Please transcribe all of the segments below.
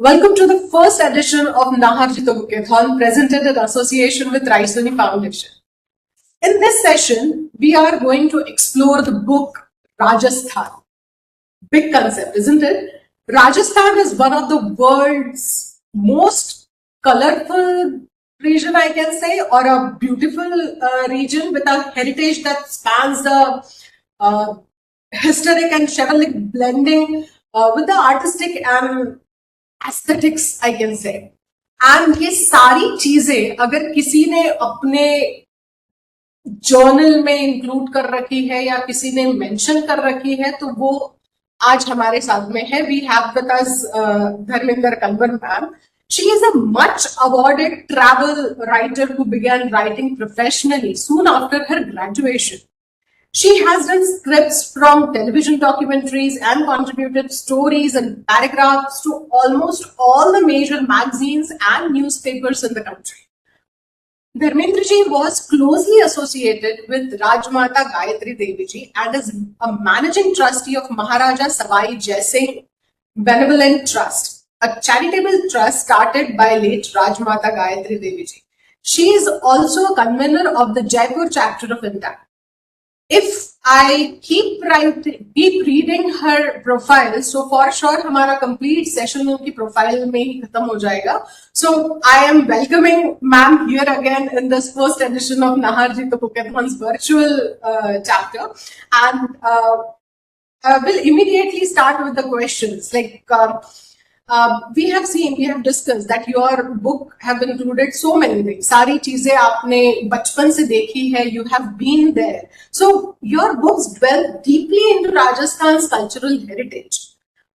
Welcome to the first edition of Naharjito Bookathon, presented in association with Raisoni Foundation. In this session, we are going to explore the book Rajasthan. Big concept, isn't it? Rajasthan is one of the world's most colorful region, I can say, or a beautiful region with a heritage that spans the historic and chivalric blending with the artistic and aesthetics, I can say. And ये सारी चीजें अगर किसी ने अपने journal में include कर रखी है या किसी ने मेंशन कर रखी है तो वो आज हमारे साथ में है. We have with us Dharmendra Kanwar ma'am. She is a much awarded travel writer who began writing professionally soon after her graduation. She has done scripts from television documentaries and contributed stories and paragraphs to almost all the major magazines and newspapers in the country. Dharmendra ji was closely associated with Rajmata Gayatri Devi ji and is a managing trustee of Maharaja Savai Jai Singh Benevolent Trust, a charitable trust started by late Rajmata Gayatri Devi ji. She is also a convener of the Jaipur chapter of INDA. If I keep reading her profile, so for sure हमारा complete session उनकी profile में ही खत्म हो जाएगा. So I am welcoming ma'am here again in this first edition of Naharjito Bookathon's virtual chapter, and we'll immediately start with the questions. We have discussed that your book have included so many things. सारी चीजें आपने बचपन से देखी है. You have been there. So your books delve deeply into Rajasthan's cultural heritage.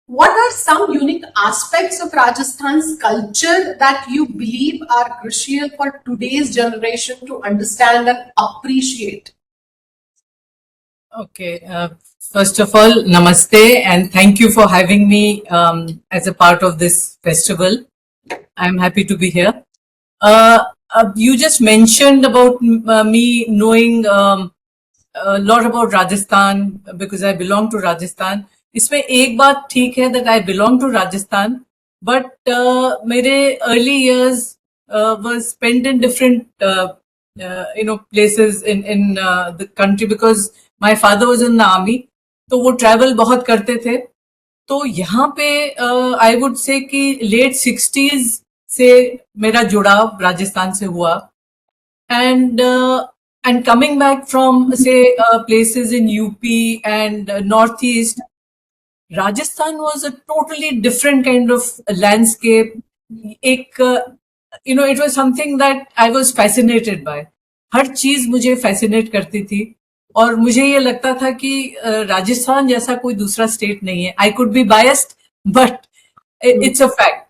What are some unique aspects of Rajasthan's culture that you believe are crucial for today's generation to understand and appreciate? Okay. First of all, namaste and thank you for having me as a part of this festival. I'm happy to be here. You just mentioned about me knowing a lot about Rajasthan because I belong to Rajasthan. इसमें एक बात ठीक है that I belong to Rajasthan, but मेरे early years was spent in different places in the country because my father was in the army. तो वो travel बहुत करते थे. तो यहाँ पे आई वुड से कि लेट 60s से मेरा जुड़ाव राजस्थान से हुआ. And coming back from these places in UP and North East, Rajasthan was a totally different kind of landscape. एक it was something that I was fascinated by. हर चीज मुझे फैसिनेट करती थी और मुझे ये लगता था कि राजस्थान जैसा कोई दूसरा स्टेट नहीं है. I could be biased but it's a fact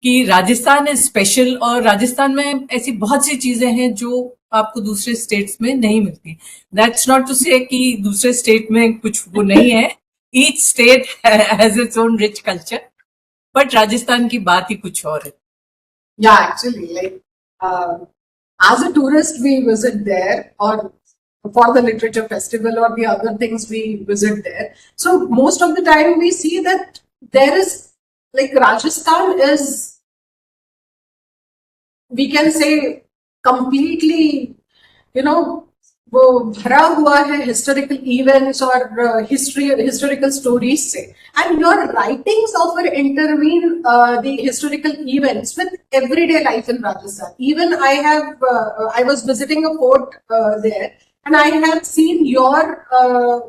कि राजस्थान इज स्पेशल और राजस्थान में ऐसी बहुत सी चीजें हैं जो आपको दूसरे स्टेट्स में नहीं मिलती. दैट्स नॉट टू से कि दूसरे स्टेट में कुछ वो नहीं है. Each state has its own rich culture, but Rajasthan की बात ही कुछ और है. Yeah, actually, as a tourist, we visit there, or for the literature festival or the other things we visit there. So most of the time we see that there is Rajasthan is, we can say, completely वो भरा हुआ है historical events और historical stories से. And your writings often intervene the historical events with everyday life in Rajasthan. Even I was visiting a fort there, and I have seen your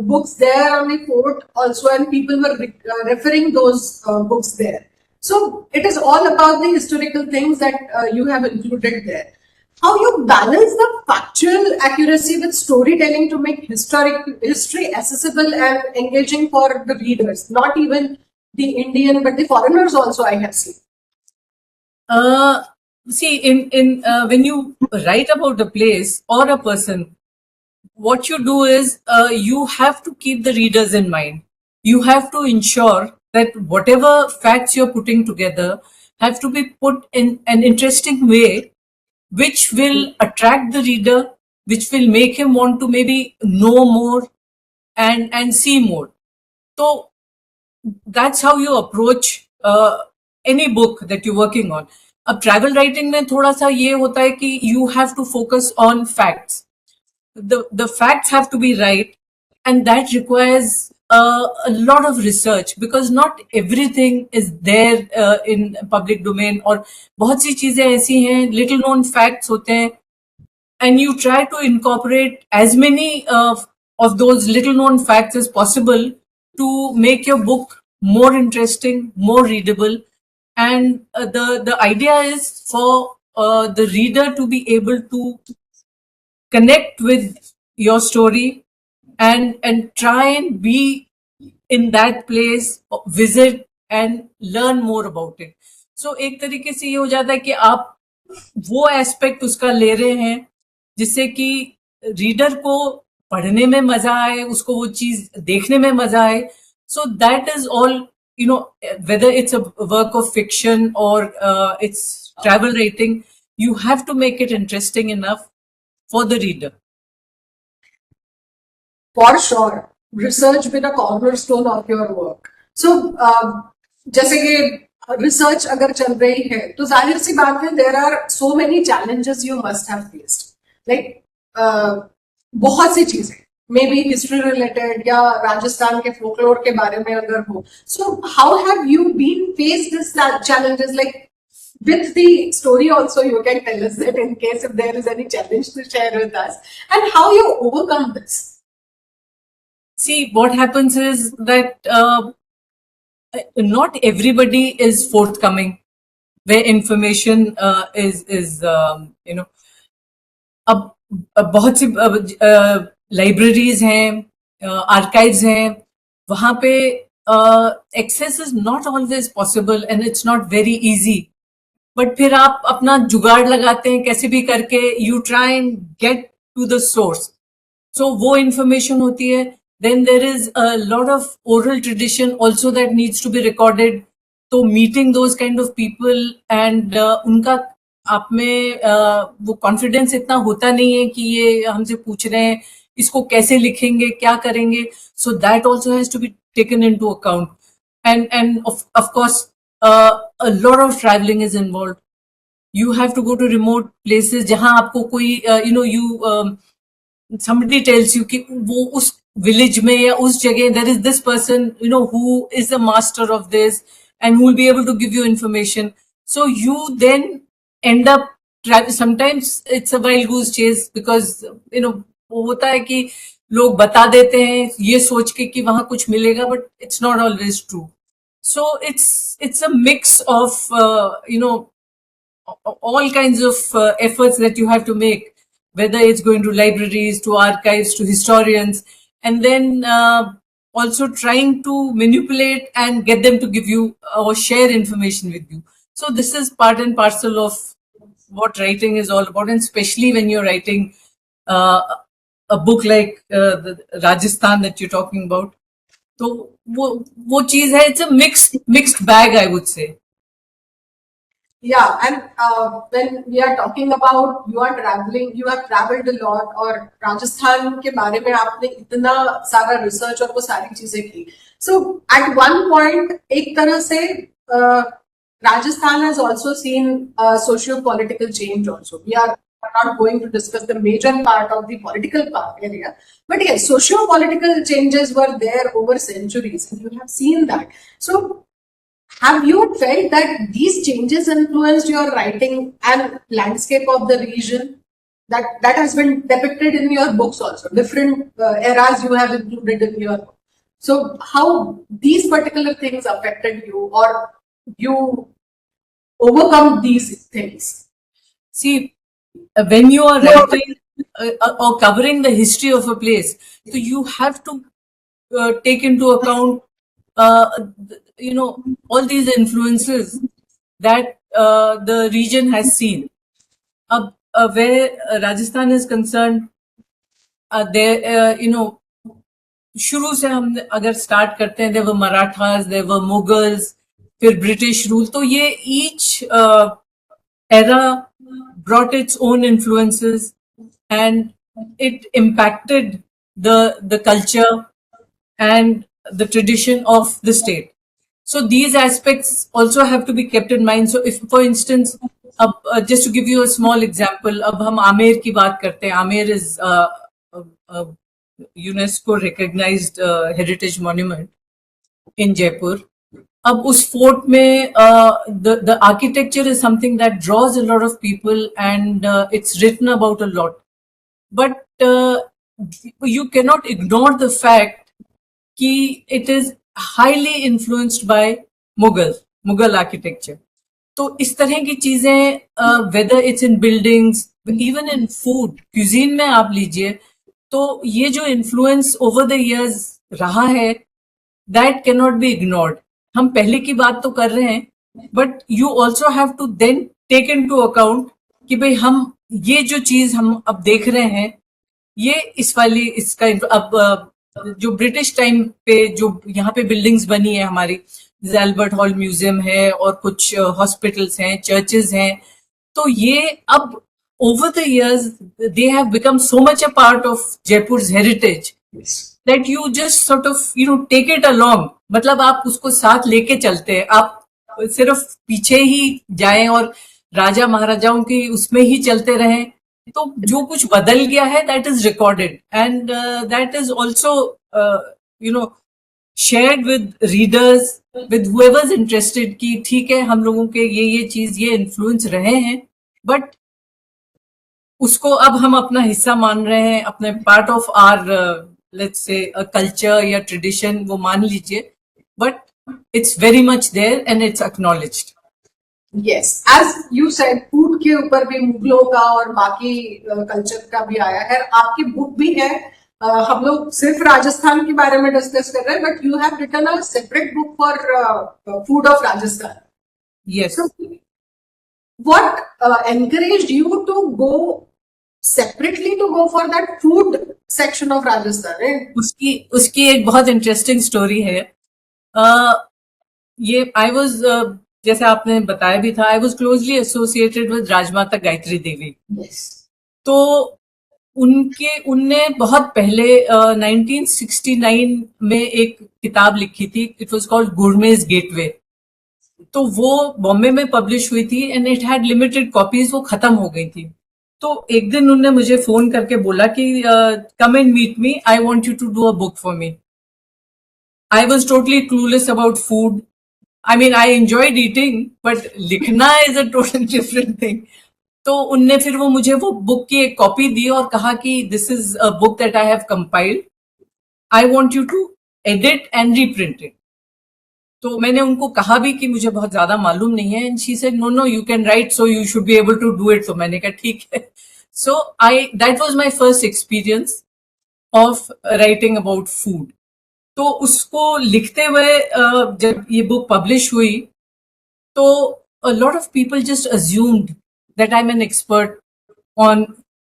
books there on the fort also, and people were referring those books there. So it is all about the historical things that you have included there. How you balance the factual accuracy with storytelling to make history accessible and engaging for the readers, not even the Indian but the foreigners also, I have seen. See, when you write about a place or a person, what you do is you have to keep the readers in mind. You have to ensure that whatever facts you're putting together have to be put in an interesting way, which will attract the reader, which will make him want to maybe know more and see more. So that's how you approach any book that you're working on. अब travel writing में थोड़ा सा ये होता है कि you have to focus on facts. The facts have to be right, and that requires a lot of research, because not everything is there in public domain. और बहुत सी चीजें ऐसी हैं, little known facts होते हैं, and you try to incorporate as many of those little known facts as possible to make your book more interesting, more readable. And the idea is for the reader to be able to connect with your story and try and be in that place, visit and learn more about it. So एक तरीके से ये हो जाता है कि आप वो एस्पेक्ट उसका ले रहे हैं जिससे कि रीडर को पढ़ने में मजा आए, उसको वो चीज देखने में मजा आए. So that is all, you know, whether it's a work of fiction or it's travel writing, you have to make it interesting enough for the reader. For sure, research been a cornerstone of your work. So, जैसे कि research अगर चल रही है, तो जाहिर सी बात है, there are so many challenges you must have faced. Like, बहुत सी चीजें, maybe history related या राजस्थान के folklore के बारे में अगर हो. So, how have you been faced these challenges? Like, with the story also, you can tell us that in case if there is any challenge to share with us, and how you overcome this. See, what happens is that not everybody is forthcoming where information is you know. अब बहुत सी libraries हैं, archives हैं, वहां पे access is not always possible and it's not very easy. But फिर आप अपना जुगाड़ लगाते हैं कैसे भी करके, you try and get to the source. So वो इंफॉर्मेशन होती है. Then there is a lot of oral tradition also that needs to be recorded. So meeting those kind of people and उनका आप में वो confidence इतना होता नहीं है कि ये हमसे पूछ रहे हैं, इसको कैसे लिखेंगे, क्या करेंगे. So that also has to be taken into account. And of course a lot of traveling is involved. You have to go to remote places जहाँ आपको कोई somebody tells you कि वो उस village में या उस जगह there is this person who is the master of this and who will be able to give you information. So you then end up sometimes it's a wild goose chase because वो होता है कि लोग बता देते हैं ये सोच के कि वहां कुछ मिलेगा, but it's not always true. So it's a mix of all kinds of efforts that you have to make, whether it's going to libraries, to archives, to historians, and then also trying to manipulate and get them to give you or share information with you. So this is part and parcel of what writing is all about, and especially when you're writing a book like the Rajasthan that you're talking about. So वो चीज है, it's a mixed bag, I would say. Yeah, and when we are talking about you are traveling, you have traveled a lot, और राजस्थान के बारे में आपने इतना सारा रिसर्च और वो सारी चीजें की. So at one point एक तरह से Rajasthan has also seen socio-political change also. We are not going to discuss the major part of the political part area, but yes, socio-political changes were there over centuries, and you have seen that. So have you felt that these changes influenced your writing and landscape of the region? That has been depicted in your books also. Different eras you have included in your book. So how these particular things affected you, or you overcome these things? See, when you are writing or covering the history of a place, so you have to take into account all these influences that the region has seen. Where Rajasthan is concerned, there शुरू से हम अगर start करते हैं, there were Marathas, there were Mughals, फिर British rule. तो ये each era brought its own influences and it impacted the culture and the tradition of the state. So these aspects also have to be kept in mind. So if, for instance, just to give you a small example, अब हम आमेर की बात करते हैं. Amer is a UNESCO recognized heritage monument in Jaipur. अब उस fort में the architecture is something that draws a lot of people, and it's written about a lot. But you cannot ignore the fact कि it is highly influenced by Mughal architecture. तो इस तरह की चीजें, whether it's in buildings, even in food, cuisine में आप लीजिए, तो ये जो influence over the years रहा है, that cannot be ignored. हम पहले की बात तो कर रहे हैं, but you also have to then take into account कि भाई हम ये जो चीज हम अब देख रहे हैं, ये इस वाली इसका अब जो ब्रिटिश टाइम पे जो यहाँ पे बिल्डिंग्स बनी है हमारी, एल्बर्ट हॉल म्यूजियम है और कुछ हॉस्पिटल्स हैं, चर्चेस हैं, तो ये अब over the years they have become so much a part of Jaipur's heritage that you just sort of take it along. मतलब आप उसको साथ लेके चलते हैं, आप सिर्फ पीछे ही जाएं और राजा महाराजाओं की उसमें ही चलते रहें. तो जो कुछ बदल गया है that is recorded, and that is also shared with readers, with whoever's interested कि ठीक है हम लोगों के ये चीज ये इन्फ्लुएंस रहे हैं, बट उसको अब हम अपना हिस्सा मान रहे हैं, अपने part of our let's say culture या ट्रेडिशन वो मान लीजिए, but it's very much there and it's acknowledged. Yes, as you said, food के ऊपर भी मुगलों का और बाकी कल्चर का भी आया है. आपकी बुक भी है. हम लोग सिर्फ राजस्थान के बारे में डिस्कस कर रहे हैं, but you have written a separate book for food of Rajasthan. Yes. So, what encouraged you to go separately to go for that food section of Rajasthan? Right? उसकी एक बहुत इंटरेस्टिंग स्टोरी है. ये आई वॉज जैसे आपने बताया भी था, I was closely associated with Rajmata Gayatri Devi. Yes. तो उनने बहुत पहले 1969 में एक किताब लिखी थी. It was called Gurmej gateway. तो वो बॉम्बे में पब्लिश हुई थी and it had limited copies, वो खत्म हो गई थी. तो एक दिन उन्होंने मुझे फोन करके बोला कि come and meet me, I want you to do a book for me. I was totally clueless about food. I mean, I enjoyed eating, but लिखना is a totally different thing. तो उनने फिर वो मुझे वो बुक की एक copy दी और कहा कि this is a book that I have compiled. I want you to edit and reprint it. तो मैंने उनको कहा भी कि मुझे बहुत ज्यादा मालूम नहीं है. And she said, no, you can write, so you should be able to do it. तो मैंने कहा ठीक है. So that was my first experience of writing about food. तो उसको लिखते हुए जब ये बुक पब्लिश हुई तो a lot of people just assumed that I'm an expert on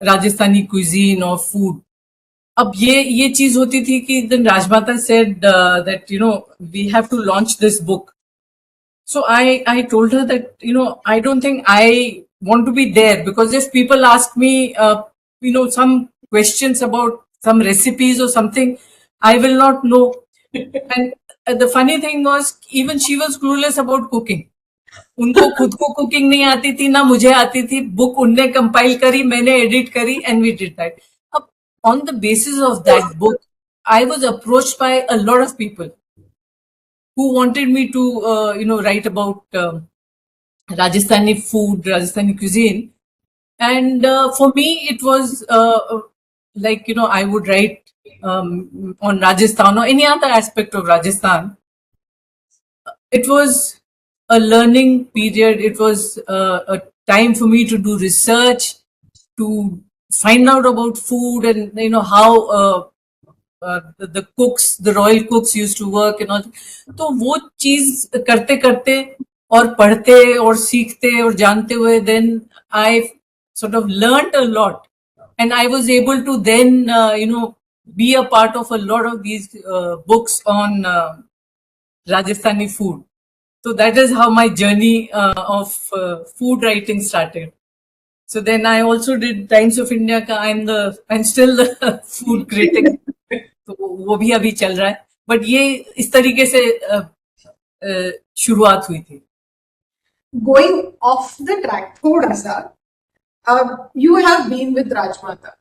Rajasthani cuisine or food. अब ये चीज होती थी कि then Rajmata said that we have to launch this book. So I told her that I don't think I want to be there, because if people ask me some questions about some recipes or something, I will not know. And the funny thing was, even she was clueless about cooking. उनको खुद को cooking नहीं आती थी, ना मुझे आती थी. बुक उनने कंपाइल करी, मैंने एडिट करी, एंड वी डिड दैट. अब on the basis of that book, I was approached by a lot of people who wanted me to write about Rajasthani food, Rajasthani cuisine. And for me, it was like I would write on Rajasthan or any other aspect of Rajasthan. It was a learning period. It was a time for me to do research, to find out about food, and how the cooks, the royal cooks used to work and all. तो वो चीज करते करते और पढ़ते और सीखते और जानते हुए, then I sort of learned a lot, and I was able to then be a part of a lot of these books on Rajasthani food. So that is how my journey of food writing started. So then I also did Times of India का. I'm still the food critic. तो वो भी अभी चल रहा है. But ये इस तरीके से शुरुआत हुई थी. Going off the track, thoda sa, you have been with Rajmata,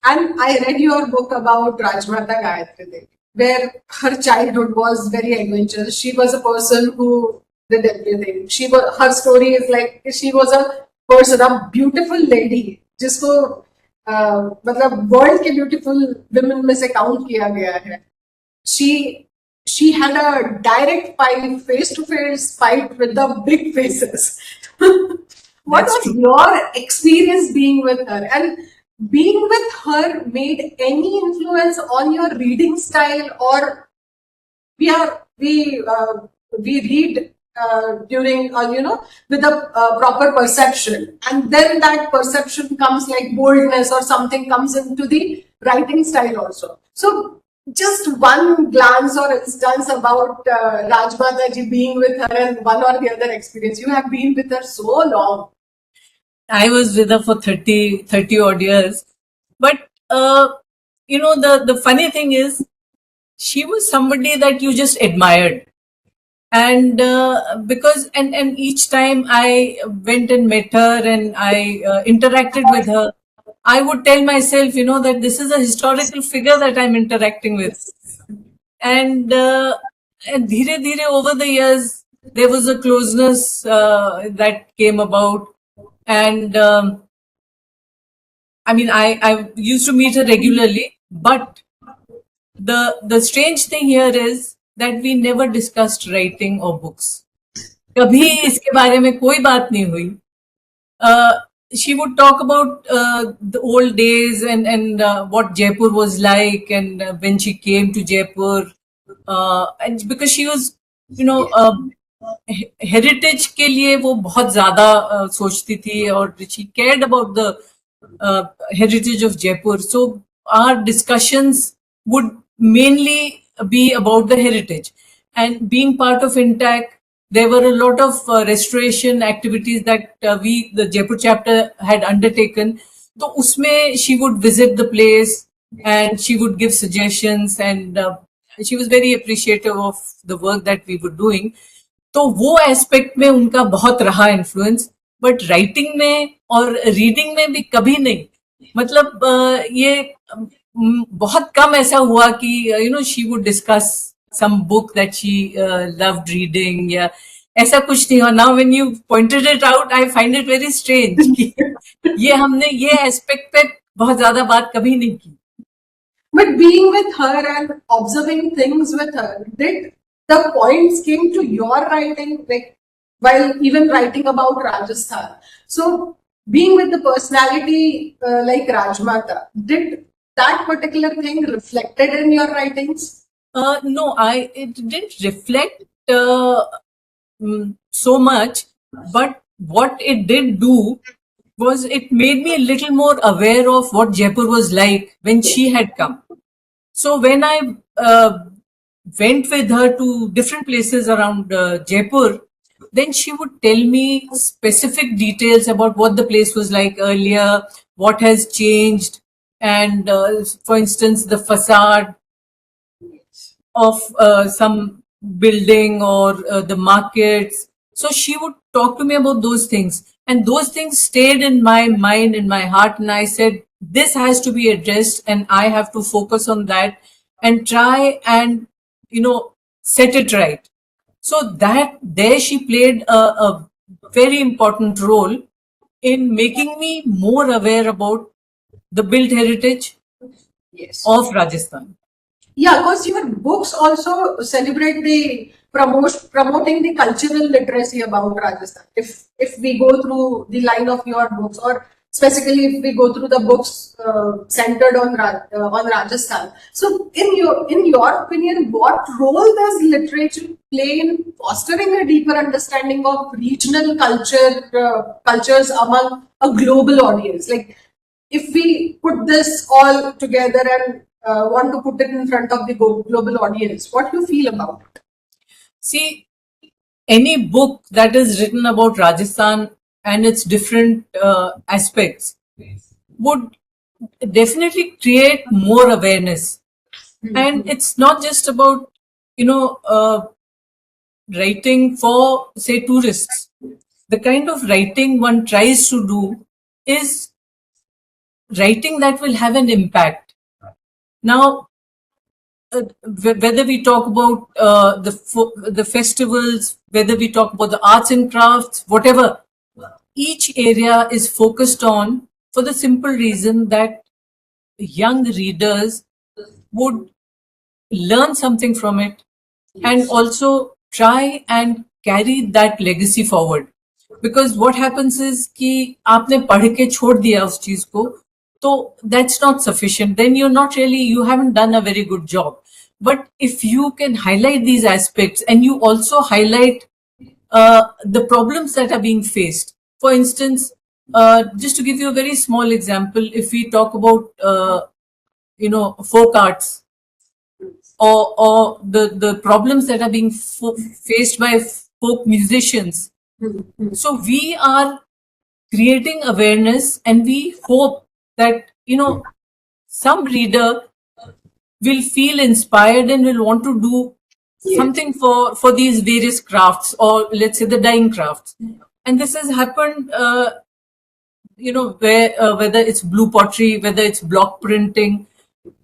and I read your book about Rajmata Gayatri Devi, where her childhood was very adventurous. She was a person who did everything. Her story is like she was a person, a beautiful lady, जिसको मतलब world के beautiful women में से count किया गया है. She had a direct fight, face-to-face fight with the big faces. What was your experience being with her? And being with her made any influence on your reading style, or we read during with a proper perception, and then that perception comes like boldness or something comes into the writing style also. So just one glance or instance about Rajmata ji being with her and one or the other experience. You have been with her so long. I was with her for 30 odd years. But, the funny thing is, she was somebody that you just admired. And because, and each time I went and met her and I interacted with her, I would tell myself, that this is a historical figure that I'm interacting with. And dheere dheere over the years, there was a closeness that came about. And I used to meet her regularly, but the strange thing here is that we never discussed writing or books. कभी इसके बारे में कोई बात नहीं हुई. She would talk about the old days and what Jaipur was like, and when she came to Jaipur, and because she was, heritage के लिए वो बहुत ज़्यादा सोचती थी, और she cared about the heritage of Jaipur. So our discussions would mainly be about the heritage. And being part of INTAC, there were a lot of restoration activities that the Jaipur chapter had undertaken. So usme she would visit the place and she would give suggestions, and she was very appreciative of the work that we were doing. तो वो aspect में उनका बहुत रहा influence, but writing में और reading में भी कभी नहीं. मतलब ये बहुत कम ऐसा हुआ कि she would discuss some book that she loved reading, या ऐसा कुछ नहीं हुआ. Now when you pointed it out, I find it very strange कि ये हमने ये एस्पेक्ट पे बहुत ज्यादा बात कभी नहीं की. But being with her and observing things with her, did the points came to your writing, like while even writing about Rajasthan? So being with the personality like Rajmata, did that particular thing reflected in your writings? No, it didn't reflect so much, but what it did do was it made me a little more aware of what Jaipur was like when she had come. So when I went with her to different places around Jaipur, then she would tell me specific details about what the place was like earlier, what has changed, and for instance, the facade of some building or the markets. So she would talk to me about those things, and those things stayed in my mind, in my heart, and I said, this has to be addressed and I have to focus on that and try and set it right. So that there she played a very important role in making me more aware about the built heritage of Rajasthan. Yeah, because your books also celebrate the promoting the cultural literacy about Rajasthan. If we go through the line of your books, or specifically if we go through the books centered on Rajasthan, so in your opinion, what role does literature play in fostering a deeper understanding of regional cultures among a global audience? Like, if we put this all together and want to put it in front of the global audience, what do you feel about it? See, any book that is written about Rajasthan and its different aspects would definitely create more awareness. And it's not just about, writing for, say, tourists. The kind of writing one tries to do is writing that will have an impact. Now, whether we talk about the festivals, whether we talk about the arts and crafts, whatever, each area is focused on for the simple reason that young readers would learn something from it and also try and carry that legacy forward. Because what happens is कि आपने पढ़ के छोड़ दिया उस चीज को, तो that's not sufficient. Then you haven't done a very good job. But if you can highlight these aspects and you also highlight the problems that are being faced. For instance, just to give you a very small example, if we talk about folk arts, or the problems that are being faced by folk musicians. So we are creating awareness, and we hope that some reader will feel inspired and will want to do something for these various crafts, or let's say the dying crafts. And this has happened whether it's blue pottery, whether it's block printing,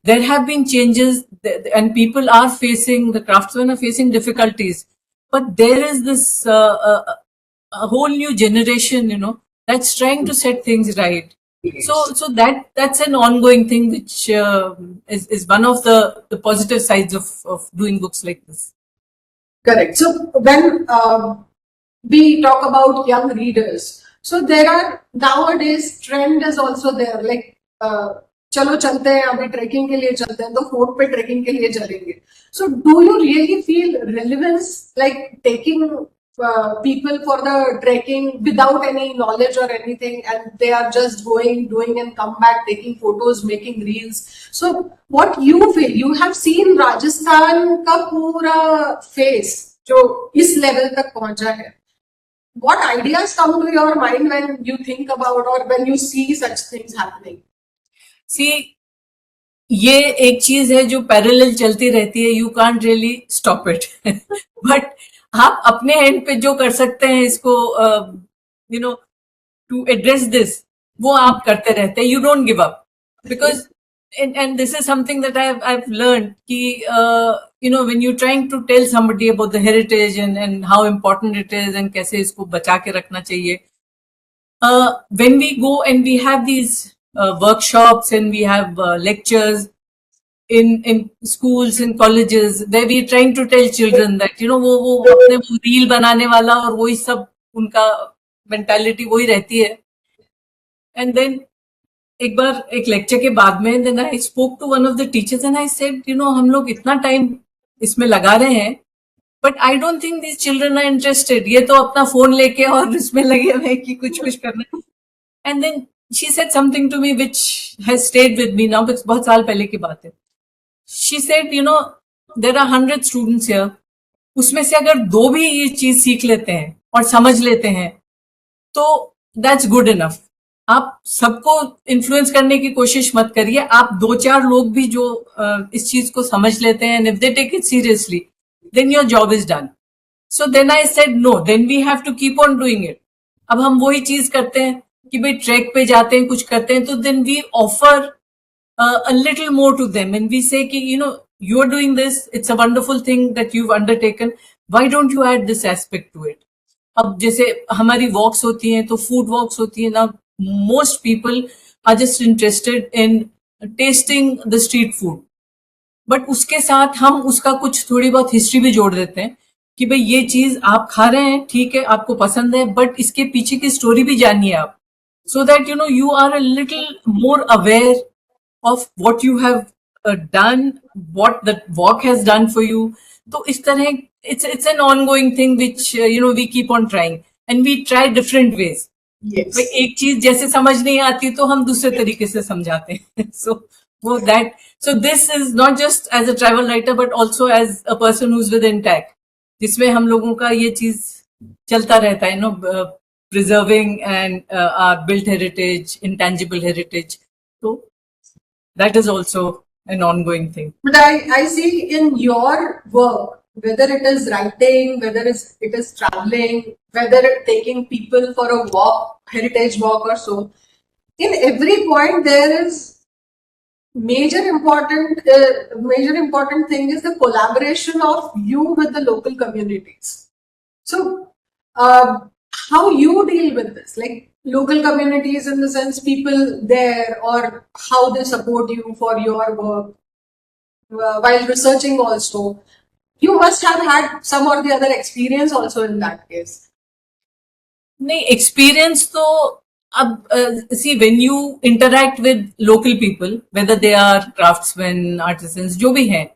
there have been changes, and people are facing, the craftsmen are facing difficulties. But there is this a whole new generation, that's trying to set things right. So that's an ongoing thing, which is one of the positive sides of doing books like this. Correct. So when we talk about young readers, so there are nowadays trend is also there, like चलो चलते हैं अभी trekking के लिए चलते हैं तो fort पे ट्रेकिंग के लिए चलेंगे. So do you really feel relevance, like taking people for the trekking without any knowledge or anything, and they are just going, doing and come back, taking photos, making reels? So what you feel, you have seen Rajasthan का पूरा face जो इस level तक पहुंचा है. What ideas come to your mind when you think about or when you see such things happening? See, ये एक चीज है जो पैरेलल चलती रहती है, you can't really stop it. But आप अपने एंड पे जो कर सकते हैं इसको टू एड्रेस दिस, वो आप करते रहते हैं. You don't give up, because and this is something that I've learned कि when you're trying to tell somebody about the heritage and how important it is and कैसे इसको बचा के रखना चाहिए, when we go and we have these workshops and we have lectures in schools and colleges, where we are trying to tell children that वो अपने reel बनाने वाला और वही सब उनका मेंटालिटी वही रहती है. एंड देन एक बार एक लेक्चर के बाद में then I spoke to one of the teachers and I said हम लोग इतना टाइम इसमें लगा रहे हैं, but I don't think this children are interested. ये तो अपना फोन लेके और इसमें लगे हुए कि कुछ करना. And then she said something to me which has stayed with me now, because बहुत साल पहले की बात है. She said, there are 100 students here. उसमें से अगर 2 भी ये चीज सीख लेते हैं और समझ लेते हैं तो that's good enough. आप सबको इन्फ्लुएंस करने की कोशिश मत करिए. आप 2-4 लोग भी जो इस चीज को समझ लेते हैं, and if they take it seriously, then your job is done. So then I said no, then we have to keep on doing it. अब हम वही चीज करते हैं कि भाई ट्रैक पे जाते हैं, कुछ करते हैं, तो then we offer a little more to them and we say कि you are doing this, it's a wonderful thing that you've undertaken, why don't you add this aspect to it. अब जैसे हमारी वॉक्स होती हैं तो फूड वॉक्स होती है ना, most people are just interested in tasting the street food, but उसके साथ हम उसका कुछ थोड़ी बहुत हिस्ट्री भी जोड़ देते हैं कि भाई ये चीज आप खा रहे हैं, ठीक है, आपको पसंद है, बट इसके पीछे की स्टोरी भी जानिए आप, so that you are a little more aware of what you have done, what the walk has done for you. तो इस तरह it's an ongoing thing which we keep on trying and we try different ways. Yes. भाई एक चीज जैसे समझ नहीं आती तो हम दूसरे तरीके से समझाते हैं. So this is not just as a travel writer but also as a person who's with Intact, जिसमें हम लोगों का ये चीज चलता रहता है, preserving and our built heritage, intangible heritage. So that is also an ongoing thing. But I see in your work whether it is writing, whether it is traveling, whether it taking people for a walk, heritage walk or so. In every point, there is major important thing is the collaboration of you with the local communities. So, how you deal with this, like local communities in the sense people there, or how they support you for your work while researching also. You must have had some or the other experience also in that case. नहीं, experience तो अब see, when you interact with local people, whether they are craftsmen, artisans, जो भी हैं,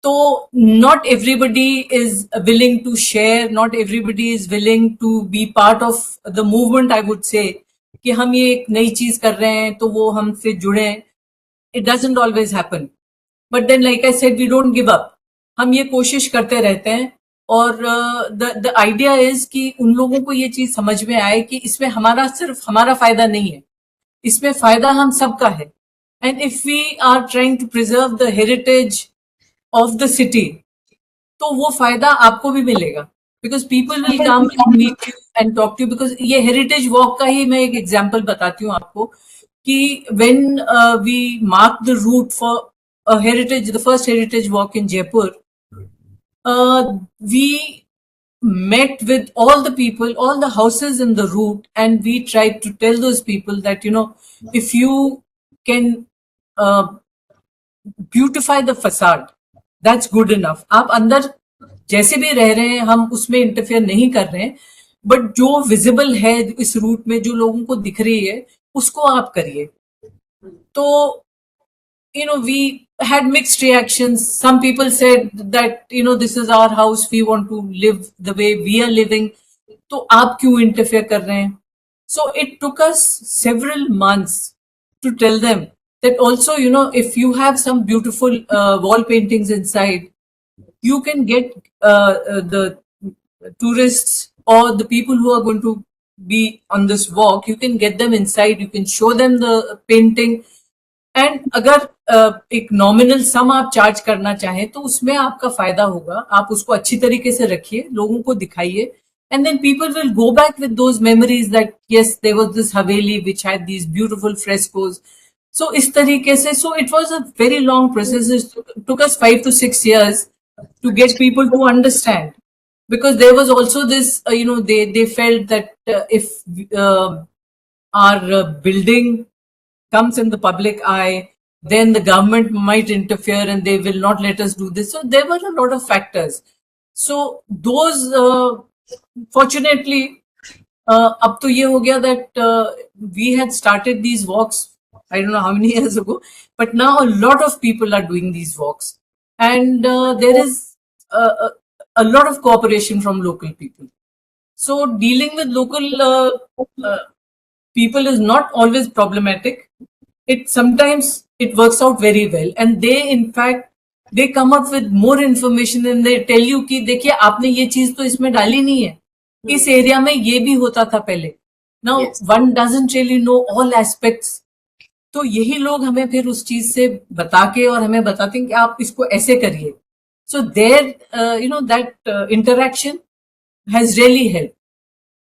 तो not everybody is willing to share, not everybody is willing to be part of the movement, I would say, कि हम ये एक नई चीज कर रहे हैं तो वो हमसे जुड़े. It doesn't always happen. But then, like I said, we don't give up. हम ये कोशिश करते रहते हैं. और the idea is कि उन लोगों को ये चीज समझ में आए कि इसमें हमारा सिर्फ हमारा फायदा नहीं है, इसमें फायदा हम सबका है. And if we are trying to preserve the heritage of the city, तो वो फायदा आपको भी मिलेगा. Because people will come and meet you and talk to you. Because ये heritage walk का ही मैं एक example बताती हूँ आपको कि when we marked the route for a heritage, the first heritage walk in Jaipur, we met with all the people, all the houses in the route, and we tried to tell those people that, you know, if you can beautify the facade, that's good enough. आप अंदर जैसे भी रह रहे हैं, हम उसमें interfere नहीं कर रहे हैं, बट जो विजिबल है इस रूट में, जो लोगों को दिख रही है, उसको आप करिए. तो you know, we had mixed reactions. Some people said that, you know, this is our house, we want to live the way we are living. तो आप क्यों इंटरफेयर कर रहे हैं? So it took us several months to tell them that also, you know, if you have some beautiful wall paintings inside, you can get the tourists or the people who are going to be on this walk, you can get them inside, you can show them the painting. And अगर एक nominal सम आप charge करना चाहें तो उसमें आपका फायदा होगा. आप उसको अच्छी तरीके से रखिए, लोगों को दिखाइए, and then people will go back with those memories that yes there was this haveli which had these beautiful frescoes. So इस तरीके से, so it was a very long process. It took us 5 to 6 years to get people to understand, because there was also this you know, they felt that if our building comes in the public eye, then the government might interfere and they will not let us do this. So there were a lot of factors. So those, fortunately, अब तो ये हो गया that we had started these walks, I don't know how many years ago, but now a lot of people are doing these walks, and there is a lot of cooperation from local people. So dealing with local people is not always problematic. It sometimes it works out very well, and they in fact they come up with more information and they tell you कि देखिए आपने ये चीज तो इसमें डाली नहीं है, इस एरिया में ये भी होता था पहले. Now one doesn't really know all aspects. तो यही लोग हमें फिर उस चीज से बता के और हमें बताते हैं कि आप इसको ऐसे करिए. So there you know, that interaction has really helped,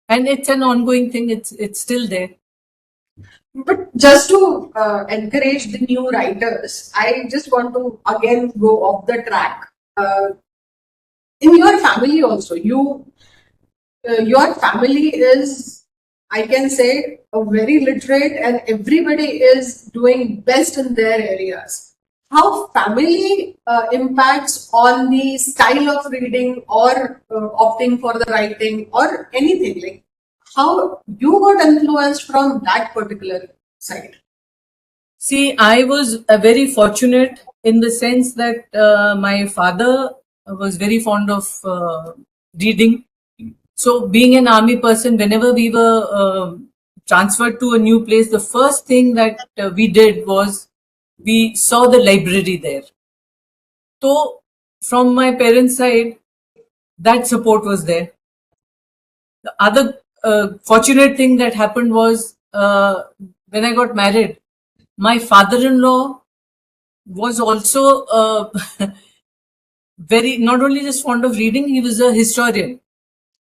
and it's an ongoing thing. It's still there. But just to encourage the new writers, I just want to again go off the track. In your family also, your family is, I can say, a very literate, and everybody is doing best in their areas. How family impacts on the style of reading or opting for the writing or anything, like how you got influenced from that particular side? See, I was very fortunate in the sense that my father was very fond of reading. So being an army person, whenever we were transferred to a new place, the first thing that we did was we saw the library there. So from my parents' side, that support was there. The other fortunate thing that happened was when I got married, my father-in-law was also very, not only just fond of reading, he was a historian.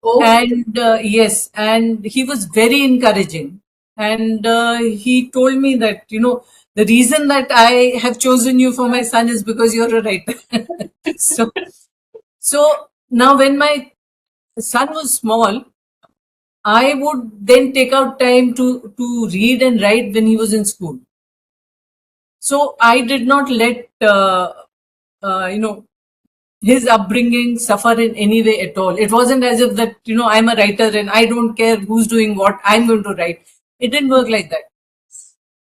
Oh, And yes, and he was very encouraging. And he told me that, the reason that I have chosen you for my son is because you're a writer. so, so now when my son was small, I would then take out time to read and write when he was in school. So I did not let, his upbringing suffer in any way at all. It wasn't as if that, I'm a writer and I don't care who's doing what, I'm going to write. It didn't work like that.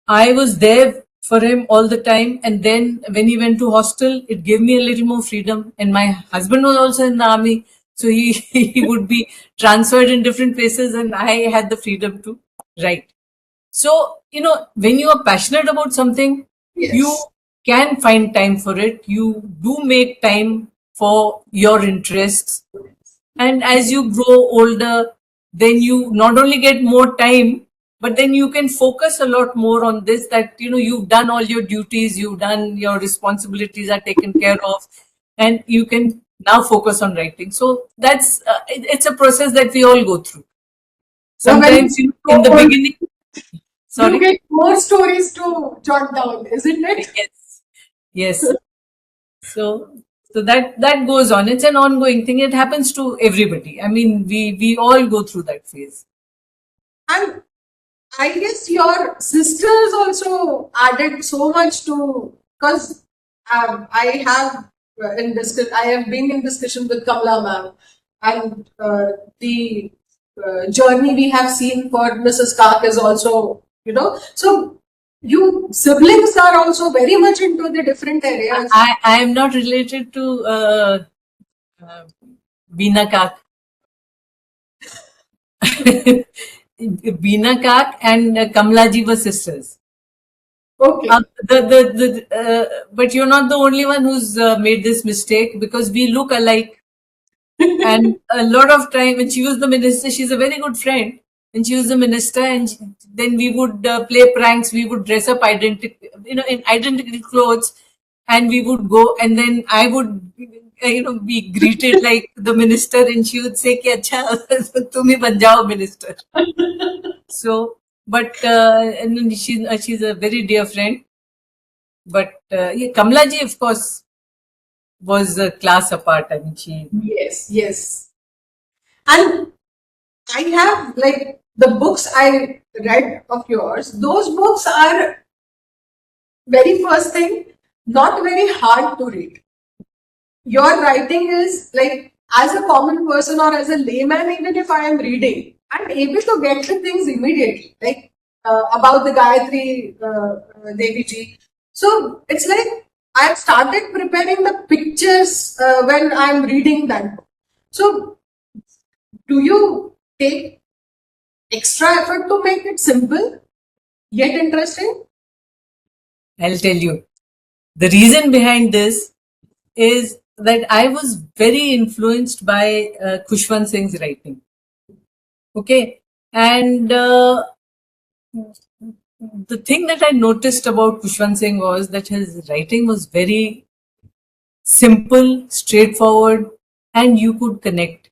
I was there for him all the time. And then when he went to hostel, it gave me a little more freedom. And my husband was also in the army. So he would be transferred in different places and I had the freedom to write. So, when you are passionate about something, yes. you can find time for it. You do make time for your interests. And as you grow older, then you not only get more time, but then you can focus a lot more on this, that, you've done all your duties, you've done your responsibilities are taken care of, and you can now focus on writing. So that's, it's a process that we all go through. Sometimes, in the beginning, sorry? You get more stories to jot down, isn't it? Yes. So that goes on. It's an ongoing thing. It happens to everybody. I mean, we all go through that phase. And I guess your sisters also added so much to, because I have been in discussion with Kamala ma'am, and the journey we have seen for Mrs. Kak is also, so you siblings are also very much into the different areas. I am not related to Beena Kak. Beena Kak and Kamala ji were sisters. Okay. But you're not the only one who's made this mistake, because we look alike. And a lot of time when she was the minister, she's a very good friend. And she was the minister, and then we would play pranks. We would dress up in identical clothes, and we would go. And then I would, be greeted like the minister, and she would say, "Ki acha, tum hi ban jao minister." So, but and then she's a very dear friend. But Kamala ji, of course, was a class apart. I mean, she. Yes. And I have, like, the books I read of yours, those books are, very first thing, not very hard to read. Your writing is like, as a common person or as a layman, even if I am reading, I'm able to get the things immediately, like about the Gayatri Devi ji. So it's like I've started preparing the pictures when I'm reading that book. So do you take extra effort to make it simple yet interesting? I'll tell you. The reason behind this is that I was very influenced by Khushwant Singh's writing. Okay. And the thing that I noticed about Khushwant Singh was that his writing was very simple, straightforward, and you could connect.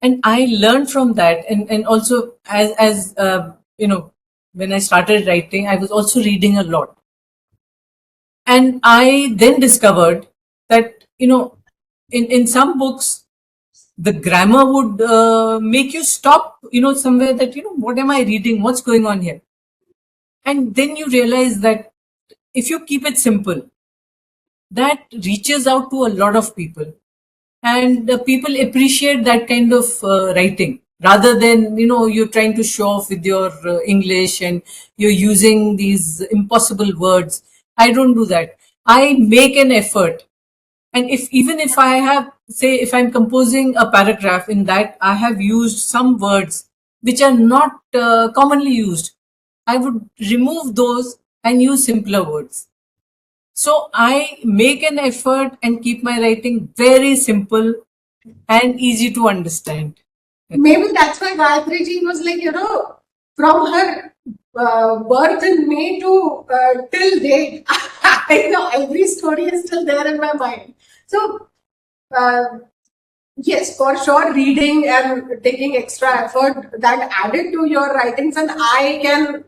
And I learned from that. And also, as when I started writing, I was also reading a lot. And I then discovered that, in some books, the grammar would make you stop, somewhere, that, what am I reading? What's going on here? And then you realize that if you keep it simple, that reaches out to a lot of people. And people appreciate that kind of writing, rather than, you're trying to show off with your English and you're using these impossible words. I don't do that. I make an effort. And even if I have, say, if I'm composing a paragraph, in that I have used some words which are not commonly used, I would remove those and use simpler words. So I make an effort and keep my writing very simple and easy to understand. Maybe that's why Gayatri ji was like, from her birth in May to till date, I know every story is still there in my mind. So, yes, for sure, reading and taking extra effort that added to your writings, and I can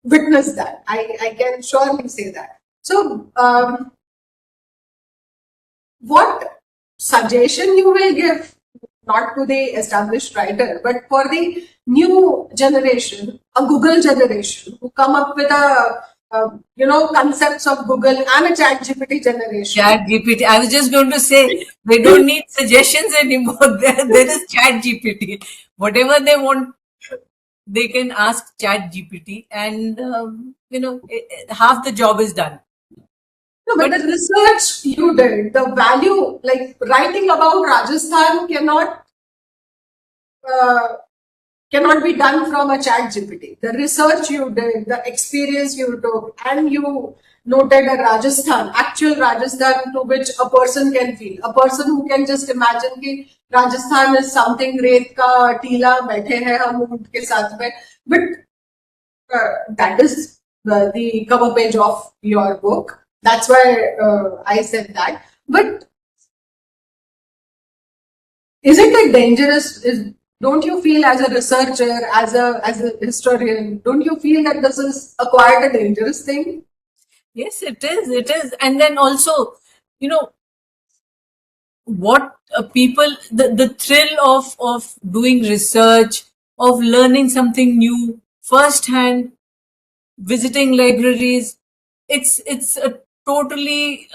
witness that. I can surely say that. So, what suggestion you will give, not to the established writer, but for the new generation, a Google generation, who come up with concepts of Google and a Chat GPT generation? Chat GPT. I was just going to say they don't need suggestions anymore. There is Chat GPT. Whatever they want, they can ask Chat GPT, and half the job is done. No, but the research you did, the value, like writing about Rajasthan cannot be done from a Chat GPT. The research you did, the experience you took, and you noted a Rajasthan, actual Rajasthan, to which a person can feel. A person who can just imagine कि Rajasthan is something रेत का टीला बैठे हैं हम ऊंट के साथ में. But that is the cover page of your book. That's why I said that. But isn't it dangerous? Don't you feel, as a researcher, as a historian, don't you feel that this is quite a dangerous thing? Yes, it is. It is. And then also, what people, the thrill of doing research, of learning something new firsthand, visiting libraries, it's a totally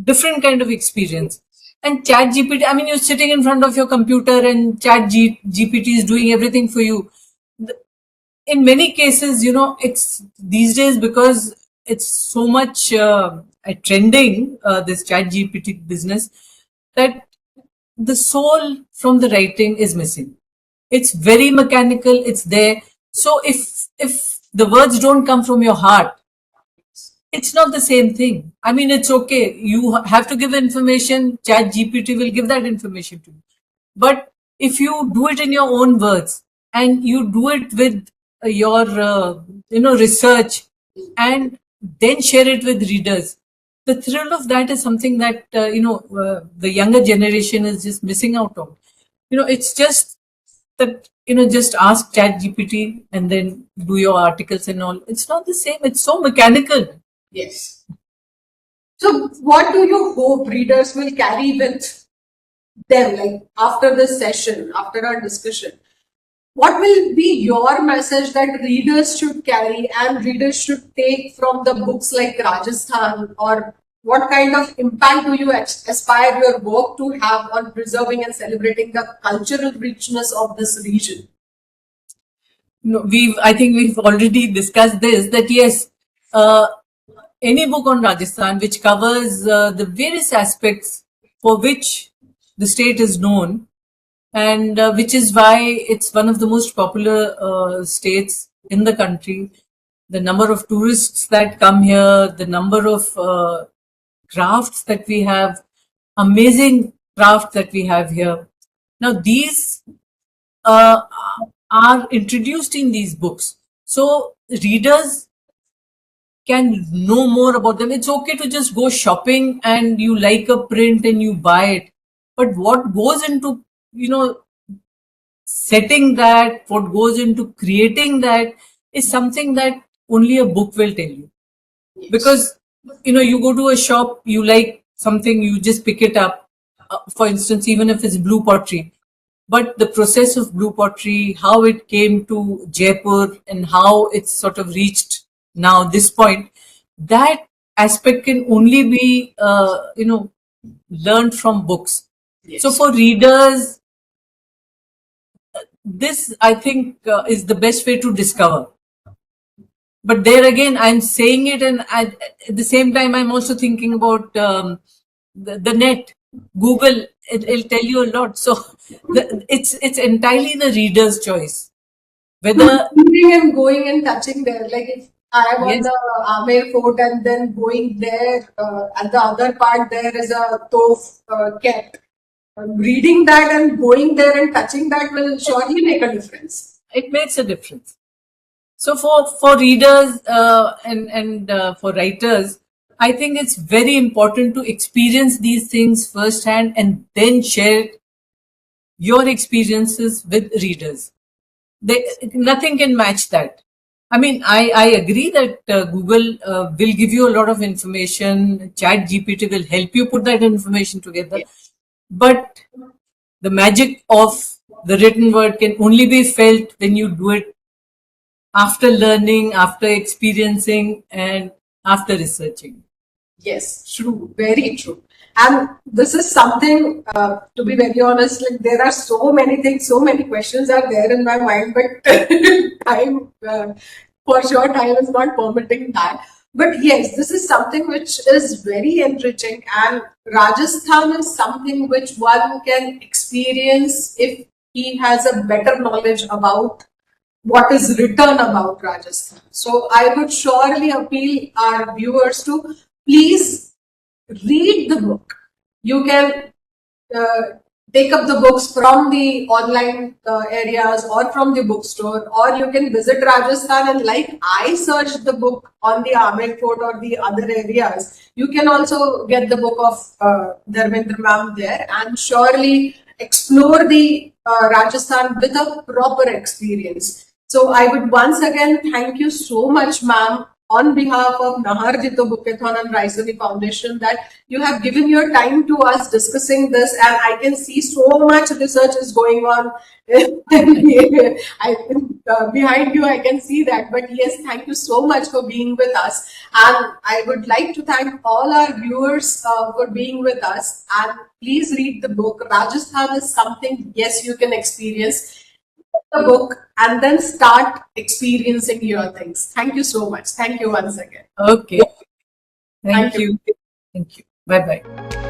different kind of experience. And Chat GPT, I mean, you're sitting in front of your computer and Chat GPT is doing everything for you. In many cases, it's these days, because it's so much trending, this Chat GPT business, that the soul from the writing is missing. It's very mechanical. It's there. So if the words don't come from your heart, it's not the same thing. I mean, it's okay. You have to give information. Chat GPT will give that information to you. But if you do it in your own words and you do it with your research and then share it with readers, the thrill of that is something that the younger generation is just missing out on. It's just that just ask Chat GPT and then do your articles and all. It's not the same. It's so mechanical. Yes. So, what do you hope readers will carry with them, like after this session, after our discussion? What will be your message that readers should carry and readers should take from the books like Rajasthan? Or what kind of impact do you aspire your work to have on preserving and celebrating the cultural richness of this region? I think we've already discussed this, that yes, any book on Rajasthan which covers the various aspects for which the state is known, and which is why it's one of the most popular states in the country. The number of tourists that come here, the number of crafts that we have, amazing crafts that we have here. Now, these are introduced in these books. So, readers can know more about them. It's okay to just go shopping and you like a print and you buy it. But what goes into, setting that, what goes into creating that is something that only a book will tell you. Yes. Because, you go to a shop, you like something, you just pick it up. For instance, even if it's blue pottery. But the process of blue pottery, how it came to Jaipur and how it's sort of reached now this point, that aspect can only be learned from books. Yes. So for readers, this I think is the best way to discover. But there again, I'm saying it, and at the same time I'm also thinking about the net, Google. It'll tell you a lot. So it's entirely the reader's choice whether and going and touching there, like if I am Yes. on the Amer Fort and then going there, at the other part there is a Tof kept. Reading that and going there and touching that will surely make a difference. It makes a difference. So for readers and for writers, I think it's very important to experience these things firsthand and then share your experiences with readers. Nothing can match that. I mean, I agree that Google will give you a lot of information. Chat GPT will help you put that information together. Yes. But the magic of the written word can only be felt when you do it after learning, after experiencing, and after researching. Yes, true, very true. And this is something, to be very honest, like there are so many things, so many questions are there in my mind, but time, for sure, time is not permitting that. But yes, this is something which is very enriching, and Rajasthan is something which one can experience if he has a better knowledge about what is written about Rajasthan. So I would surely appeal our viewers to please read the book. You can uh, take up the books from the online areas or from the bookstore, or you can visit Rajasthan, and like I searched the book on the Amer Fort or the other areas, you can also get the book of Dharmendra Ma'am there and surely explore the Rajasthan with a proper experience. So I would once again thank you so much, ma'am, on behalf of Nahar Jito Bookathon and Raisoni Foundation, that you have given your time to us discussing this, and I can see so much research is going on. Behind you, I can see that. But yes, thank you so much for being with us. And I would like to thank all our viewers for being with us. And please read the book. Rajasthan is something, yes, you can experience the book and then start experiencing your things. Thank you so much. Thank you once again. Okay. Thank Thank you. Thank you. Bye bye.